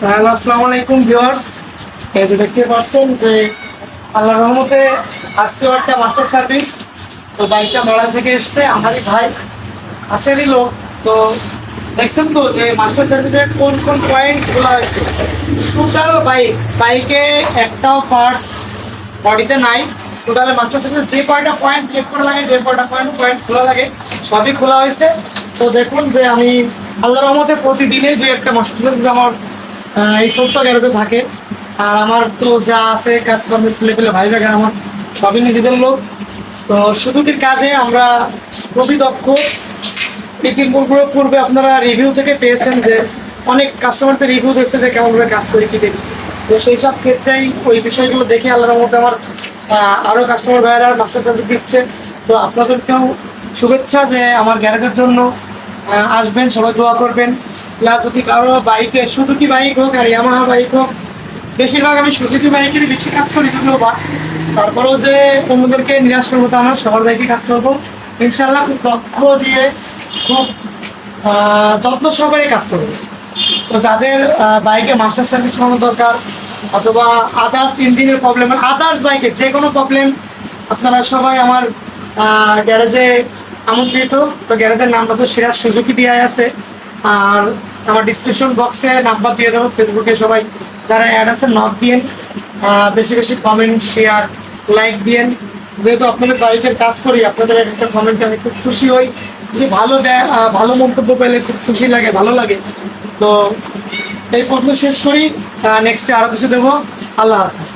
Hello, আসসালামু আলাইকুম viewers. এই যে দেখতে পাচ্ছেন যে আল্লাহর রহমতে আজকে একটা মাস্টার সার্ভিস। তো বাইকটা নড়া থেকে এসছে আমারই ভাই, কাছেরই লোক। তো দেখছেন তো যে মাস্টার সার্ভিসের কোন কোন পয়েন্ট খোলা হয়েছে। টোটাল বাইকে একটাও পার্টস বডিতে নাই। টোটাল মাস্টার সার্ভিস যে কয়টা পয়েন্ট চেক করা লাগে, যে কয়টা পয়েন্ট খোলা লাগে সবই খোলা হয়েছে। তো দেখুন যে আমি আল্লাহর রহমতে প্রতিদিনই যে একটা মাস্টার সার্ভিস আমার এই ছোট্ট গ্যারেজে থাকে। আর আমার তো যা আছে কাজকর্মের ছেলেপেলে ভাই ভাই আমার সবই নিজেদের লোক। তো সুযোগের কাজে আমরা খুবই দক্ষ। পূর্বে আপনারা রিভিউ থেকে পেয়েছেন যে অনেক কাস্টমারদের রিভিউ দিচ্ছে যে কেমনভাবে কাজ করি কি দেখি। তো সেই সব ক্ষেত্রেই ওই বিষয়গুলো দেখে আল্লাহর মধ্যে আমার আরও কাস্টমার ভাইয়েরা মাস্টার সার্ভিস দিচ্ছে। তো আপনাদেরকেও শুভেচ্ছা যে আমার গ্যারেজের জন্য আসবেন, সবাই দোয়া করবেন। প্লাস যদি কারো বাইকে সুজুকি বাইক হোক আর ইয়ামাহা বাইক হোক, বেশিরভাগ আমি সুজুকি বাইকেরই বেশি কাজ করি যদিও বা, তারপরেও যে অন্যদেরকে নিরাশ করবো তা না, সবার বাইকে কাজ করবো ইনশাল্লাহ। খুব দক্ষ দিয়ে খুব যত্ন সহকারে কাজ করবো। তো যাদের বাইকে মাস্টার সার্ভিস করানো দরকার অথবা আদার্স ইঞ্জিনের প্রবলেম, আদার্স বাইকে যে কোনো প্রবলেম, আপনারা সবাই আমার গ্যারেজে আমন্ত্রিত। তো গ্যারেজের নামটা তো সিরাজ সুজুকি দেওয়া আছে, আর আমার ডিসক্রিপশন বক্সে নাম্বার দিয়ে দেবো। ফেসবুকে সবাই যারা অ্যাড আছে নক দিয়েন, বেশি বেশি কমেন্ট শেয়ার লাইক দিয়েন। যেহেতু আপনাদের বাইকের কাজ করি, আপনাদের একটা কমেন্টে আমি খুব খুশি হই। যে ভালো মন্তব্য পেলে খুব খুশি লাগে, ভালো লাগে। তো এই প্রশ্ন শেষ করি, নেক্সটে আরও কিছু দেবো। আল্লাহ হাফিজ।